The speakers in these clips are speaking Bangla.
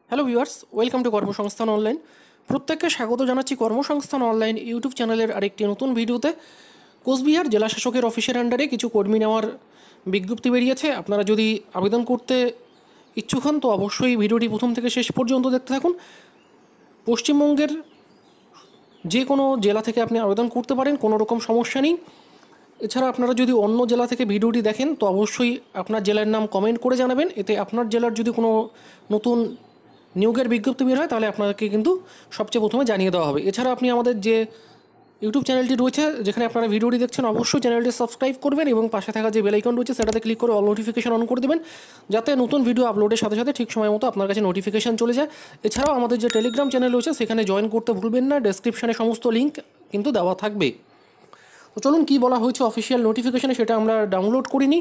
হ্যালো ভিউয়ার্স, ওয়েলকাম টু কর্মসংস্থান অনলাইন। প্রত্যেককে স্বাগত জানাচ্ছি কর্মসংস্থান অনলাইন ইউটিউব চ্যানেলের আরেকটি নতুন ভিডিওতে। কোচবিহার জেলা শাসকের অফিসের আন্ডারে কিছু কর্মী নেওয়ার বিজ্ঞপ্তি বেরিয়েছে। আপনারা যদি আবেদন করতে ইচ্ছুক হন তো অবশ্যই ভিডিওটি প্রথম থেকে শেষ পর্যন্ত দেখতে থাকুন। পশ্চিমবঙ্গের যে কোনো জেলা থেকে আপনি আবেদন করতে পারেন, কোনো রকম সমস্যা নেই। এছাড়া আপনারা যদি অন্য জেলা থেকে ভিডিওটি দেখেন তো অবশ্যই আপনার জেলার নাম কমেন্ট করে জানাবেন। এতে আপনার জেলার যদি কোনো নতুন নিয়োগের বিজ্ঞপ্তি বের হয় তাহলে আপনাকে কিন্তু সবচেয়ে প্রথমে জানিয়ে দেওয়া হবে। এছাড়া আপনি আমাদের যে ইউটিউব চ্যানেলটি রয়েছে, যেখানে আপনারা ভিডিওটি দেখছেন, অবশ্যই চ্যানেলটি সাবস্ক্রাইব করবেন এবং পাশে থাকা যে বেল আইকন রয়েছে সেটাতে ক্লিক করে অল নোটিফিকেশন অন করে দেবেন, যাতে নতুন ভিডিও আপলোডের সাথে সাথে ঠিক সময় মতো আপনার কাছে নোটিফিকেশন চলে যায়। এছাড়াও আমাদের যে টেলিগ্রাম চ্যানেল রয়েছে সেখানে জয়েন করতে ভুলবেন না, ডেসক্রিপশনে সমস্ত লিঙ্ক কিন্তু দেওয়া থাকবে। তো চলুন কী বলা হয়েছে অফিসিয়াল নোটিফিকেশনে সেটা আমরা ডাউনলোড করিনি।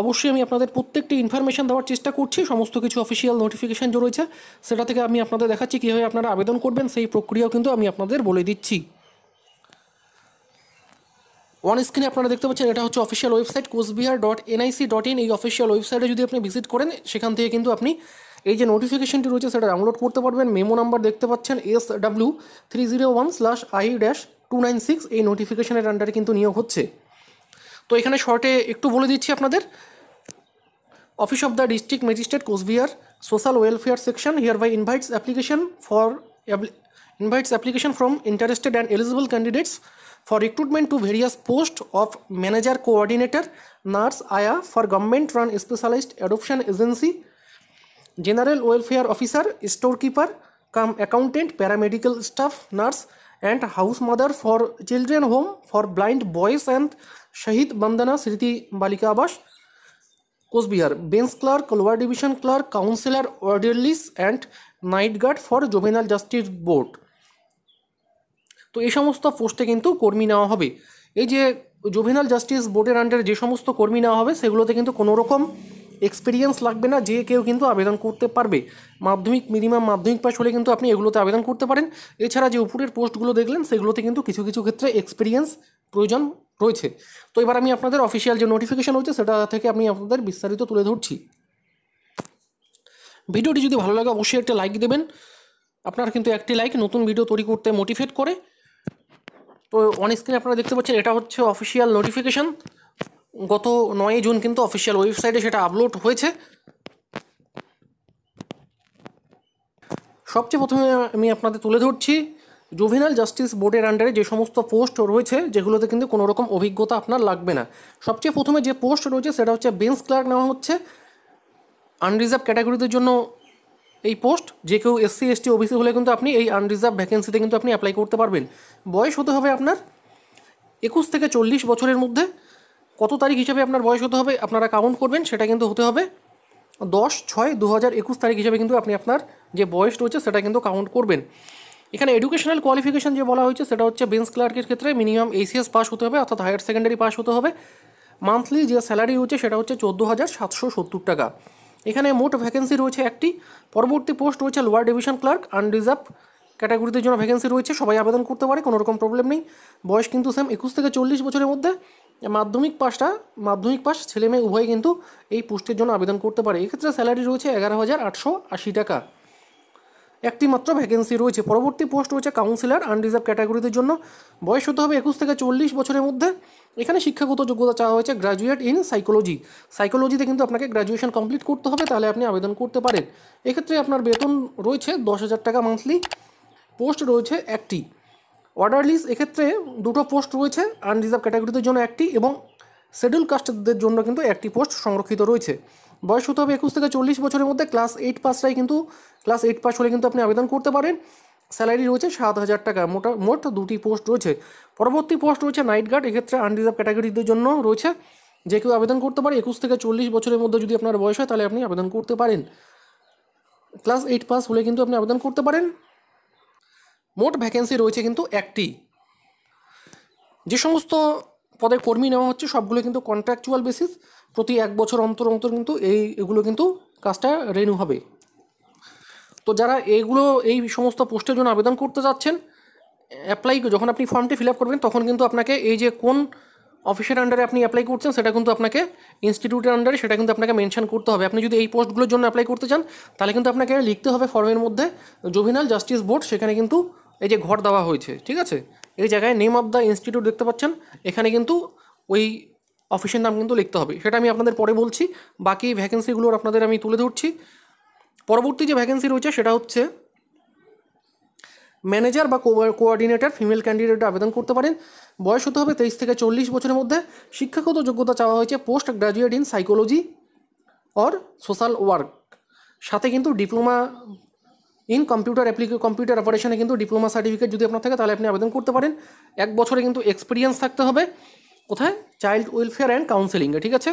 অবশ্যই আমি আপনাদের প্রত্যেকটি ইনফরমেশন দেওয়ার চেষ্টা করছি। সমস্ত কিছু অফিসিয়াল নোটিফিকেশন যে রয়েছে সেটা থেকে আমি আপনাদের দেখাচ্ছি কীভাবে আপনারা আবেদন করবেন, সেই প্রক্রিয়াও কিন্তু আমি আপনাদের বলে দিচ্ছি। ওয়ান স্ক্রিনে আপনারা দেখতে পাচ্ছেন এটা হচ্ছে অফিসিয়াল ওয়েবসাইট coachbihar.nic.in। এই অফিসিয়াল ওয়েবসাইটে যদি আপনি ভিজিট করেন সেখান থেকে কিন্তু আপনি এই যে নোটিফিকেশনটি রয়েছে সেটা ডাউনলোড করতে পারবেন। মেমো নাম্বার দেখতে পাচ্ছেন SW301/IE-296। এই নোটিফিকেশনের আন্ডারে কিন্তু নিয়োগ হচ্ছে। তো এখানে শর্টে একটু বলে দিচ্ছি আপনাদের। Office of the district magistrate Cooch Behar social welfare section hereby invites application from interested and eligible candidates for recruitment to various posts of manager, coordinator, nurse, aya for government run specialized adoption agency, general welfare officer, storekeeper cum accountant, paramedical staff, nurse and house mother for children home for blind boys and Shahid Bandana Sriti Balika Abash Cooch Behar, bench clerk, lower division clerk, counsellor, orderlies and night guard for juvenile justice board. তো এই সমস্ত পোস্টে কিন্তু কর্মী নেওয়া হবে। এই যে জুভেনাইল জাস্টিস বোর্ডের আন্ডারে যে সমস্ত কর্মী নেওয়া হবে সেগুলোতে কিন্তু কোনো রকম এক্সপিরিয়েন্স লাগবে না, যে কেউ কিন্তু আবেদন করতে পারবে। মিনিমাম মাধ্যমিক পাস হলে কিন্তু আপনি এগুলোতে আবেদন করতে পারেন। এছাড়া যে উপরের পোস্টগুলো দেখলেন সেগুলোতে কিন্তু কিছু কিছু ক্ষেত্রে এক্সপিরিয়েন্স প্রয়োজন রয়েছে। তো এবার আমি আপনাদের অফিসিয়াল যে নোটিফিকেশন রয়েছে সেটা থেকে আমি আপনাদের বিস্তারিত তুলে ধরছি। ভিডিওটি যদি ভালো লাগে অবশ্যই একটা লাইক দেবেন। আপনার কিন্তু একটি লাইক নতুন ভিডিও তৈরি করতে মোটিভেট করে। তো অন স্ক্রিনে আপনারা দেখতে পাচ্ছেন এটা হচ্ছে অফিসিয়াল নোটিফিকেশন। গত 9 জুন কিন্তু অফিসিয়াল ওয়েবসাইটে সেটা আপলোড হয়েছে। সবচেয়ে প্রথমে আমি আপনাদের তুলে ধরছি জুভেনাইল জাস্টিস বোর্ডের আন্ডারে যে সমস্ত পোস্ট রয়েছে যেগুলোতে কিন্তু কোনো রকম অভিজ্ঞতা আপনার লাগবে না। সবচেয়ে প্রথমে যে পোস্ট রয়েছে সেটা হচ্ছে বেঞ্চ ক্লার্ক নেওয়া হচ্ছে। আনরিজার্ভ ক্যাটাগরিদের জন্য এই পোস্ট। যে কেউ SC ST OBC হলে কিন্তু আপনি এই আনরিজার্ভ ভ্যাকেন্সিতে কিন্তু আপনি অ্যাপ্লাই করতে পারবেন। বয়স হতে হবে আপনার 21 থেকে 40 বছরের মধ্যে। কত তারিখ হিসাবে আপনার বয়স হতে হবে আপনারা কাউন্ট করবেন, সেটা কিন্তু হতে হবে 10/6/2021 তারিখ হিসাবে কিন্তু আপনি আপনার যে বয়স রয়েছে সেটা কিন্তু কাউন্ট করবেন। এখানে এডুকেশনাল কোয়ালিফিকেশন যে বলা হয়েছে সেটা হচ্ছে বেঞ্চ ক্লার্কের ক্ষেত্রে মিনিমাম ACS পাস হতে হবে, অর্থাৎ হায়ার সেকেন্ডারি পাস হতে হবে। মান্থলি যে স্যালারি রয়েছে সেটা হচ্ছে 14,770 টাকা। এখানে মোট ভ্যাকেন্সি রয়েছে একটি। পরবর্তী পোস্ট রয়েছে লোয়ার ডিভিশন ক্লার্ক, আনরিজার্ভ ক্যাটাগরিদের জন্য ভ্যাকেন্সি রয়েছে, সবাই আবেদন করতে পারে, কোনো রকম প্রবলেম নেই। বয়স কিন্তু সেম 21 থেকে 40 বছরের মধ্যে। মাধ্যমিক পাস ছেলে মেয়ে উভয় কিন্তু এই পোস্টের জন্য আবেদন করতে পারে। এক্ষেত্রে স্যালারি রয়েছে 11,880 টাকা। একটি মাত্র ভ্যাকেন্সি রয়েছে। পরবর্তী পোস্ট রয়েছে কাউন্সিলর, আনরিজার্ভ ক্যাটাগরিদের জন্য। বয়স হতে হবে 21 থেকে 40 বছরের মধ্যে। এখানে শিক্ষাগত যোগ্যতা চাওয়া হয়েছে গ্র্যাজুয়েট ইন সাইকোলজিতে কিন্তু আপনাকে গ্র্যাজুয়েশন কমপ্লিট করতে হবে, তাহলে আপনি আবেদন করতে পারেন। এক্ষেত্রে আপনার বেতন রয়েছে 10,000 টাকা মান্থলি। পোস্ট রয়েছে একটি। অর্ডারলিস এক্ষেত্রে দুটো পোস্ট রয়েছে, আনরিজার্ভ ক্যাটাগরিদের জন্য একটি এবং শিডিউল কাস্টদের জন্য কিন্তু একটি পোস্ট সংরক্ষিত রয়েছে। বয়স হতে হবে 21 থেকে 40 বছরের মধ্যে। ক্লাস 8 পাস হলে কিন্তু আপনি আবেদন করতে পারেন। স্যালারি রয়েছে 7,000 টাকা। মোট দুটি পোস্ট রয়েছে। পরবর্তী পোস্ট রয়েছে নাইট গার্ড। এক্ষেত্রে আনরিজার্ভ ক্যাটাগরিদের জন্য রয়েছে, যে কেউ আবেদন করতে পারে। 21 থেকে 40 বছরের মধ্যে যদি আপনার বয়স হয় তাহলে আপনি আবেদন করতে পারেন। ক্লাস 8 পাস হলে কিন্তু আপনি আবেদন করতে পারেন। মোট ভ্যাকেন্সি রয়েছে কিন্তু একটি। যে সমস্ত পদে কর্মী নেওয়া হচ্ছে সবগুলো কিন্তু কন্ট্রাকচুয়াল বেসিস। প্রতি 1 বছর অন্তর অন্তর কিন্তু এগুলো কিন্তু কাজটা রিনিউ হবে। তো যারা এই সমস্ত পোস্টের জন্য আবেদন করতে যাচ্ছেন, যখন আপনি ফর্মটি ফিল আপ করবেন তখন কিন্তু আপনাকে এই যে কোন অফিসের আন্ডারে আপনি অ্যাপ্লাই করছেন সেটা কিন্তু আপনাকে ইনস্টিটিউটের আন্ডারে সেটা কিন্তু আপনাকে মেনশন করতে হবে। আপনি যদি এই পোস্টগুলোর জন্য অ্যাপ্লাই করতে চান তাহলে কিন্তু আপনাকে লিখতে হবে ফর্মের মধ্যে জুভেনাইল জাস্টিস বোর্ড, সেখানে কিন্তু এই যে ঘর দেওয়া হয়েছে, ঠিক আছে, এই জায়গায় নেম অফ দ্য ইনস্টিটিউট দেখতে পাচ্ছেন, এখানে কিন্তু ওই অফিসের নাম কিন্তু লিখতে হবে। সেটা আমি আপনাদের পরে বলছি, বাকি ভ্যাকেন্সিগুলোর আপনাদের আমি তুলে ধরছি। পরবর্তী যে ভ্যাকেন্সি রয়েছে সেটা হচ্ছে ম্যানেজার বা কোঅর্ডিনেটর, ফিমেল ক্যান্ডিডেট আবেদন করতে পারেন। বয়স হতে হবে 23 থেকে 40 বছরের মধ্যে। শিক্ষাগত যোগ্যতা চাওয়া হয়েছে post graduate in psychology or social work, সাথে কিন্তু ডিপ্লোমা ইন কম্পিউটার অপারেশনে কিন্তু ডিপ্লোমা সার্টিফিকেট যদি আপনার থাকে তাহলে আপনি আবেদন করতে পারেন। 1 বছরে কিন্তু এক্সপিরিয়েন্স থাকতে হবে কোথায়, চাইল্ড ওয়েলফেয়ার অ্যান্ড কাউন্সেলিংয়ে, ঠিক আছে।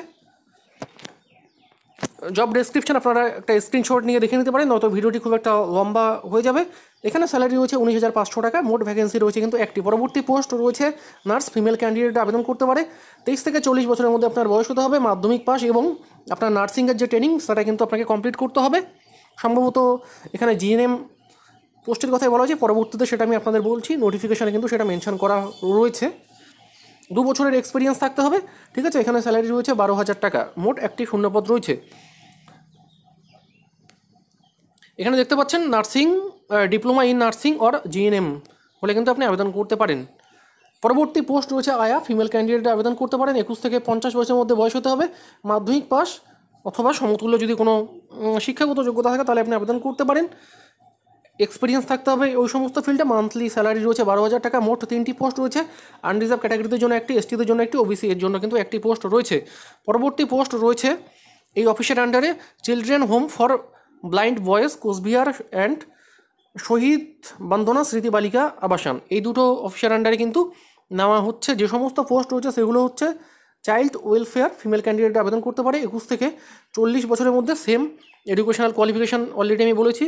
জব ডেসক্রিপশন আপনারা একটা স্ক্রিনশট নিয়ে দেখে নিতে পারেন, নয়তো ভিডিওটি খুব একটা লম্বা হয়ে যাবে। এখানে স্যালারি রয়েছে 19,500 টাকা, মোট ভ্যাকেন্সি রয়েছে কিন্তু একটি। পরবর্তী পোস্ট রয়েছে নার্স, ফিমেল ক্যান্ডিডেট আবেদন করতে পারে। 23 থেকে 40 বছরের মধ্যে আপনার বয়স হতে হবে, মাধ্যমিক পাস এবং আপনার নার্সিংয়ের যে ট্রেনিং সেটা কিন্তু আপনাকে কমপ্লিট করতে হবে। সম্ভবত এখানে জিএনএম পোস্টের কথাই বলা হয়েছে, পরবর্তীতে সেটা আমি আপনাদের বলছি, নোটিফিকেশানে কিন্তু সেটা মেনশন করা রয়েছে। 2 বছরের এক্সপিরিয়েন্স থাকতে হবে, ঠিক আছে। এখানে স্যালারি রয়েছে 12,000 টাকা, মোট একটি শূন্যপদ রয়েছে। এখানে দেখতে পাচ্ছেন nursing, diploma in nursing or GNM হলে কিন্তু আপনি আবেদন করতে পারেন। পরবর্তী পোস্ট রয়েছে আয়া, ফিমেল ক্যান্ডিডেট আবেদন করতে পারেন। 21 থেকে 50 বছরের মধ্যে বয়স হতে হবে, মাধ্যমিক পাস অথবা সমতুল্য যদি কোনো শিক্ষাগত যোগ্যতা থাকে তাহলে আপনি আবেদন করতে পারেন। এক্সপিরিয়েন্স থাকতে হবে ওই সমস্ত ফিল্ডে। মান্থলি স্যালারি রয়েছে 12,000 টাকা, মোট 3টি পোস্ট রয়েছে। আনরিজার্ভ ক্যাটাগরিদের জন্য একটি, এসটিদের জন্য একটি, ওবিসি এর জন্য কিন্তু একটি পোস্ট রয়েছে। পরবর্তী পোস্ট রয়েছে এই অফিসের আন্ডারে children home for blind boys, Cooch Behar and Shahid Bandana Smriti Balika আবাসন, এই দুটো অফিসের আন্ডারে কিন্তু নেওয়া হচ্ছে। যে সমস্ত পোস্ট রয়েছে সেগুলো হচ্ছে চাইল্ড ওয়েলফেয়ার, ফিমেল ক্যান্ডিডেট আবেদন করতে পারে 21 থেকে 40 বছরের মধ্যে, সেম এডুকেশনাল কোয়ালিফিকেশান অলরেডি আমি বলেছি।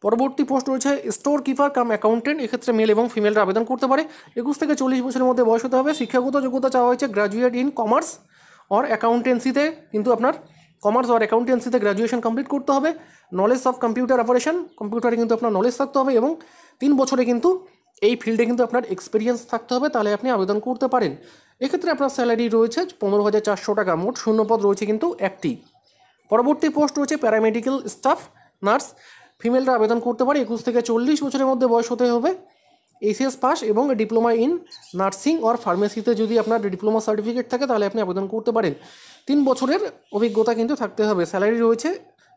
পরবর্তী পোস্ট রয়েছে স্টোর কিপার কাম অ্যাকাউন্টেন্ট, এক্ষেত্রে মেল এবং ফিমেলরা আবেদন করতে পারে। 21 থেকে 40 বছরের মধ্যে বয়স হতে হবে। শিক্ষাগত যোগ্যতা চাওয়া হয়েছে গ্র্যাজুয়েট ইন কমার্স অর অ্যাকাউন্টেন্সিতে, কিন্তু আপনার কমার্স অর অ্যাকাউন্টেন্সিতে গ্র্যাজুয়েশন কমপ্লিট করতে হবে। নলেজ অফ কম্পিউটার অপারেশন, কম্পিউটারে কিন্তু আপনার নলেজ থাকতে হবে এবং 3 বছরে কিন্তু এই ফিল্ডে কিন্তু আপনার এক্সপিরিয়েন্স থাকতে হবে, তাহলে আপনি আবেদন করতে পারেন। এক্ষেত্রে আপনার স্যালারি রয়েছে 15,400 টাকা, মোট শূন্যপদ রয়েছে কিন্তু একটি। পরবর্তী পোস্ট রয়েছে প্যারামেডিক্যাল স্টাফ নার্স, ফিমেলরা আবেদন করতে পারে। 21 থেকে 40 বছরের মধ্যে বয়স হতে হবে, এইচএস পাস এবং ডিপ্লোমা ইন নার্সিং অর ফার্মেসিতে যদি আপনার ডিপ্লোমা সার্টিফিকেট থাকে তাহলে আপনি আবেদন করতে পারেন। 3 বছরের অভিজ্ঞতা কিন্তু থাকতে হবে। স্যালারি রয়েছে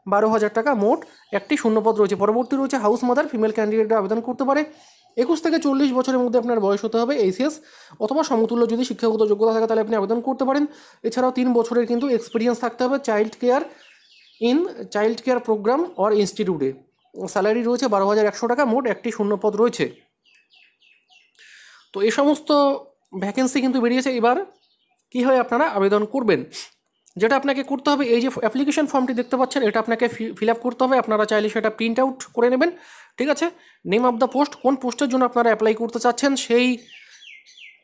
12,000 টাকা, মোট একটি শূন্যপদ রয়েছে। পরবর্তী রয়েছে হাউস মাদার, ফিমেল ক্যান্ডিডেটরা আবেদন করতে পারে। 21 থেকে 40 বছরের মধ্যে আপনার বয়স হতে হবে, এইচএস অথবা সমতুল্য যদি শিক্ষাগত যোগ্যতা থাকে তাহলে আপনি আবেদন করতে পারেন। এছাড়াও 3 বছরের কিন্তু এক্সপিরিয়েন্স থাকতে হবে চাইল্ড কেয়ার প্রোগ্রাম অর ইনস্টিটিউটে। স্যালারি রয়েছে 12,100 টাকা, মোট একটি শূন্যপদ রয়েছে। তো এই সমস্ত ভ্যাকেন্সি কিন্তু বেরিয়েছে। এবার কীভাবে আপনারা আবেদন করবেন, যেটা আপনাকে করতে হবে, এই যে অ্যাপ্লিকেশন ফর্মটি দেখতে পাচ্ছেন এটা আপনাকে ফিল আপ করতে হবে। আপনারা চাইলে সেটা প্রিন্ট আউট করে নেবেন, ঠিক আছে। নেম অফ দ্য পোস্ট, কোন পোস্টের জন্য আপনারা অ্যাপ্লাই করতে চাচ্ছেন সেই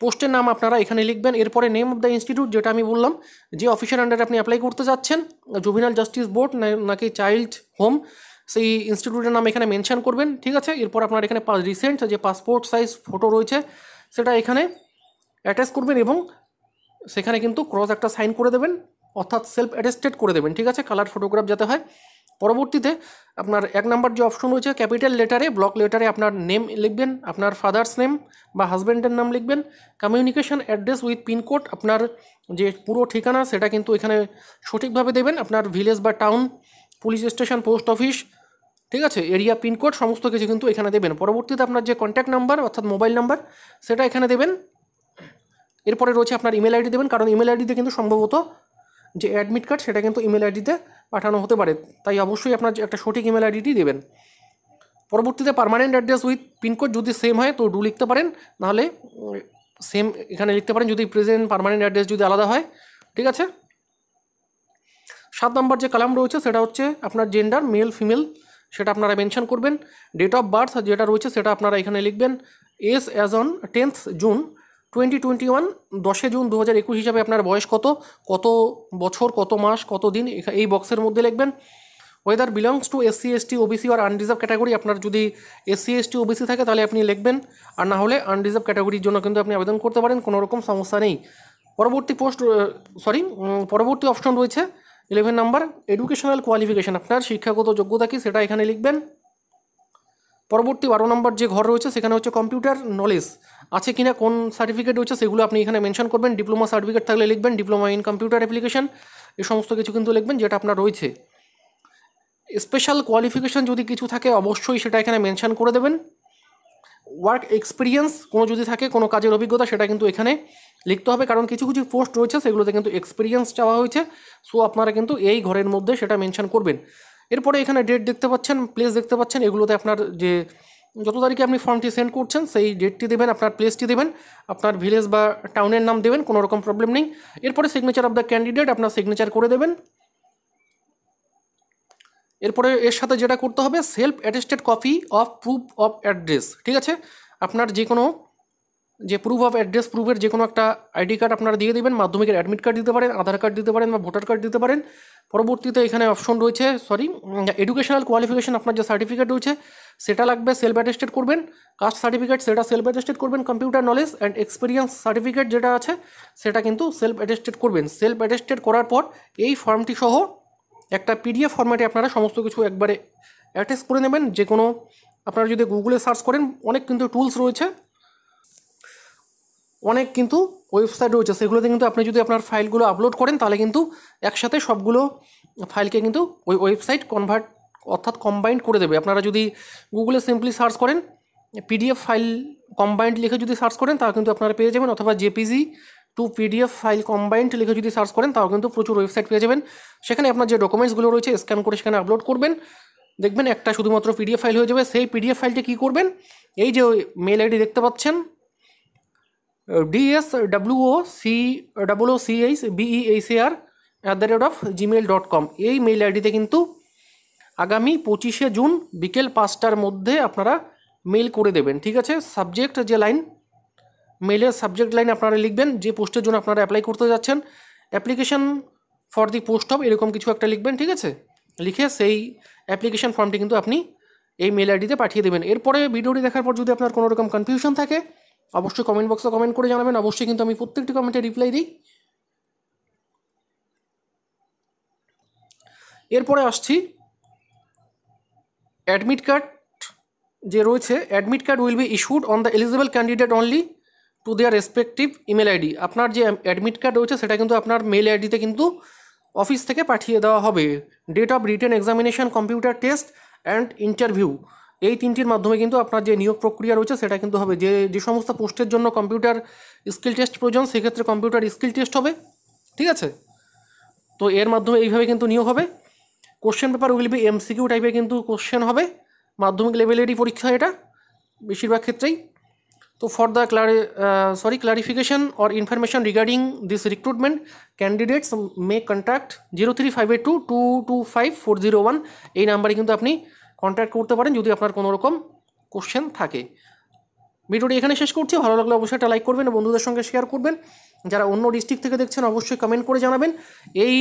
পোস্টের নাম আপনারা এখানে লিখবেন। এরপরে নেম অফ দ্য ইনস্টিটিউট, যেটা আমি বললাম যে অফিসের আন্ডারে আপনি অ্যাপ্লাই করতে যাচ্ছেন, জুভেনাইল জাস্টিস বোর্ড নাকি চাইল্ড হোম, সেই ইনস্টিটিউটের নাম এখানে মেনশন করবেন, ঠিক আছে। এরপর আপনার এখানে রিসেন্ট যে পাসপোর্ট সাইজ ফটো রয়েছে সেটা এখানে অ্যাটাচ করবেন এবং সেখানে কিন্তু ক্রস একটা সাইন করে দেবেন, অর্থাৎ সেলফ অ্যাটেস্টেড করে দেবেন, ঠিক আছে, কালার ফটোগ্রাফ যাতে হয়। পরবর্তীতে আপনার 1 নম্বর যে অপশন রয়েছে ক্যাপিটাল লেটারে, ব্লক লেটারে আপনার নেম লিখবেন, আপনার ফাদার্স নেম বা হাজব্যান্ডের নাম লিখবেন। কমিউনিকেশন অ্যাড্রেস উইথ পিনকোড, আপনার যে পুরো ঠিকানা সেটা কিন্তু এখানে সঠিকভাবে দেবেন, আপনার ভিলেজ বা town, police station, post office, ঠিক আছে, এরিয়া, পিনকোড সমস্ত কিছু কিন্তু এখানে দেবেন। পরবর্তীতে আপনার যে কন্ট্যাক্ট নাম্বার অর্থাৎ মোবাইল নাম্বার সেটা এখানে দেবেন। এরপরে রয়েছে আপনার ইমেল আইডি দেবেন, কারণ ইমেল আইডিতে কিন্তু সম্ভবত যে অ্যাডমিট কার্ড সেটা কিন্তু ইমেল আইডিতে পাঠানো হতে পারে, তাই অবশ্যই আপনার একটা সঠিক ইমেল আইডিটি দেবেন। পরবর্তীতে পার্মানেন্ট অ্যাড্রেস উইথ পিনকোড যদি সেম হয় তো ডু লিখতে পারেন, নাহলে সেম এখানে লিখতে পারেন যদি প্রেজেন্ট পার্মানেন্ট অ্যাড্রেস যদি আলাদা হয়, ঠিক আছে। 7 নম্বর যে কলাম রয়েছে সেটা হচ্ছে আপনার জেন্ডার, মেল ফিমেল, সেটা আপনারা মেনশন করবেন। ডেট অফ বার্থ যেটা রয়েছে সেটা আপনারা এখানে লিখবেন। Age as on 10th June 2021, 10 June 2021 হিসাবে আপনার বয়স কত বছর, কত মাস, কত দিন এই বক্সের মধ্যে লিখবেন। Whether belongs to SC ST OBC আর আনরিজার্ভ ক্যাটাগরি। আপনার যদি এসসি এসটি ওবিসি থাকে তাহলে আপনি লিখবেন, আর না হলে আনরিজার্ভ ক্যাটাগরির জন্য কিন্তু আপনি আবেদন করতে পারেন, কোনো রকম সমস্যা নেই। পরবর্তী অপশন রয়েছে 11 নাম্বার, এডুকেশনাল কোয়ালিফিকেশান। আপনার শিক্ষাগত যোগ্যতা কি সেটা এখানে লিখবেন। পরবর্তী 12 নম্বর যে ঘর রয়েছে সেখানে হচ্ছে কম্পিউটার নলেজ আছে কিনা, কোন সার্টিফিকেট রয়েছে সেগুলো আপনি এখানে মেনশন করবেন। ডিপ্লোমা সার্টিফিকেট থাকলে লিখবেন ডিপ্লোমা ইন কম্পিউটার অ্যাপ্লিকেশন, এই সমস্ত কিছু কিন্তু লিখবেন যেটা আপনার রয়েছে। স্পেশাল কোয়ালিফিকেশান যদি কিছু থাকে অবশ্যই সেটা এখানে মেনশন করে দেবেন। ওয়ার্ক এক্সপিরিয়েন্স কোনো যদি থাকে, কোনো কাজের অভিজ্ঞতা, সেটা কিন্তু এখানে লিখতে হবে, কারণ কিছু কিছু পোস্ট রয়েছে সেগুলোতে কিন্তু এক্সপিরিয়েন্স চাওয়া হয়েছে। সো আপনারা কিন্তু এই ঘরের মধ্যে সেটা মেনশন করবেন। এরপরে এখানে ডেট দেখতে পাচ্ছেন, প্লেস দেখতে পাচ্ছেন, এগুলোতে আপনার যে যত তারিখে আপনি ফর্মটি সেন্ড করছেন সেই ডেটটি দেবেন, আপনার প্লেসটি দেবেন, আপনার ভিলেজ বা টাউনের নাম দেবেন, কোনো রকম প্রবলেম নেই। এরপরে সিগনেচার অফ দ্য ক্যান্ডিডেট, আপনার সিগনেচার করে দেবেন। এরপরে এর সাথে যেটা করতে হবে, self attested copy of proof of address. ঠিক আছে, আপনার যে কোনো যে প্রুফ অফ অ্যাড্রেস, প্রুফের যে কোনো একটা আইডি কার্ড আপনারা দিয়ে দেবেন, মাধ্যমিকের অ্যাডমিট কার্ড দিতে পারেন, আধার কার্ড দিতে পারেন বা ভোটার কার্ড দিতে পারেন। পরবর্তীতে এখানে অপশন রয়েছে এডুকেশনাল কোয়ালিফিকেশন, আপনার যে সার্টিফিকেট রয়েছে সেটা লাগবে, সেলফ অ্যাটেস্টেড করবেন। কাস্ট সার্টিফিকেট সেটা সেলফ অ্যাটেস্টেড করবেন। Computer knowledge and experience certificate যেটা আছে সেটা কিন্তু সেলফ অ্যাটেস্টেড করবেন। সেলফ অ্যাটেস্টেড করার পর এই ফর্মটি সহ একটা পিডিএফ ফরম্যাটে আপনারা সমস্ত কিছু একবারে অ্যাটাচ করে নেবেন। যে কোনো আপনারা যদি গুগলে সার্চ করেন অনেক কিন্তু টুলস রয়েছে, অনেক কিন্তু ওয়েবসাইট রয়েছে, সেগুলোতে কিন্তু আপনি যদি আপনার ফাইলগুলো আপলোড করেন তাহলে কিন্তু একসাথে সবগুলো ফাইলকে কিন্তু ওই ওয়েবসাইট অর্থাৎ কম্বাইন্ড করে দেবে। আপনারা যদি গুগলে সিম্পলি সার্চ করেন পিডিএফ ফাইল কম্বাইন্ড লিখে যদি সার্চ করেন তাও কিন্তু আপনারা পেয়ে যাবেন, অথবা JPG two PDF file combined লিখে যদি সার্চ করেন তাও কিন্তু প্রচুর ওয়েবসাইট পেয়ে যাবেন। সেখানে আপনার যে ডকুমেন্টসগুলো রয়েছে স্ক্যান করে সেখানে আপলোড করবেন, দেখবেন একটা শুধুমাত্র পিডিএফ ফাইল হয়ে যাবে। সেই পিডিএফ ফাইলটি কী করবেন, এই যে মেল আইডি দেখতে পাচ্ছেন dswocchbear@gmail.com, এই মেইল আইডিতে কিন্তু আগামী 25শে জুন বিকেল 5টার মধ্যে আপনারা মেল করে দেবেন। ঠিক আছে, সাবজেক্ট যে লাইন, মেলের সাবজেক্ট লাইন আপনারা লিখবেন যে পোস্টের জন্য আপনারা অ্যাপ্লাই করতে যাচ্ছেন, application for the post of এরকম কিছু একটা লিখবেন। ঠিক আছে, লিখে সেই অ্যাপ্লিকেশন ফর্মটি কিন্তু আপনি এই মেল আইডিতে পাঠিয়ে দেবেন। এরপরে ভিডিওটি দেখার পর যদি আপনার কোনো রকম কনফিউশন থাকে অবশ্যই কমেন্ট বক্সে কমেন্ট করে জানাবেন, অবশ্যই কিন্তু আমি প্রত্যেকটি কমেন্টে রিপ্লাই দিই। এরপরে আসছি অ্যাডমিট কার্ড যে রয়েছে, admit card will be issued on the eligible candidate only to their respective email ID. আপনার যে অ্যাডমিট কার্ড রয়েছে সেটা কিন্তু আপনার মেল আইডিতে কিন্তু অফিস থেকে পাঠিয়ে দেওয়া হবে। Date of written examination, computer test and interview, এই তিনটির মাধ্যমে কিন্তু আপনার যে নিয়োগ প্রক্রিয়া রয়েছে সেটা কিন্তু হবে। যে সমস্ত পোস্টের জন্য কম্পিউটার স্কিল টেস্ট প্রয়োজন সেক্ষেত্রে কম্পিউটার স্কিল টেস্ট হবে। ঠিক আছে, তো এর মাধ্যমে এইভাবে কিন্তু নিয়োগ হবে। Question paper will be MCQ টাইপের কিন্তু কোশ্চেন হবে, মাধ্যমিক লেভেলেরই পরীক্ষা এটা বেশিরভাগ ক্ষেত্রেই। তো for the clarification or information regarding this recruitment, candidates may contact 0358222541 এই নাম্বারে কিন্তু আপনি কন্ট্যাক্ট করতে পারেন যদি আপনার কোনো রকম কোশ্চেন থাকে। ভিডিওটি এখানে শেষ করছি, ভালো লাগলে অবশ্যই একটা লাইক করবেন, বন্ধুদের সঙ্গে শেয়ার করবেন। যারা অন্য ডিস্ট্রিক্ট থেকে দেখছেন অবশ্যই কমেন্ট করে জানাবেন। এই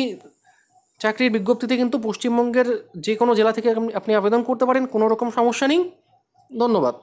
চাকরির বিজ্ঞপ্তিতে কিন্তু পশ্চিমবঙ্গের যে কোনো জেলা থেকে আপনি আবেদন করতে পারেন, কোনো রকম সমস্যা নেই। ধন্যবাদ।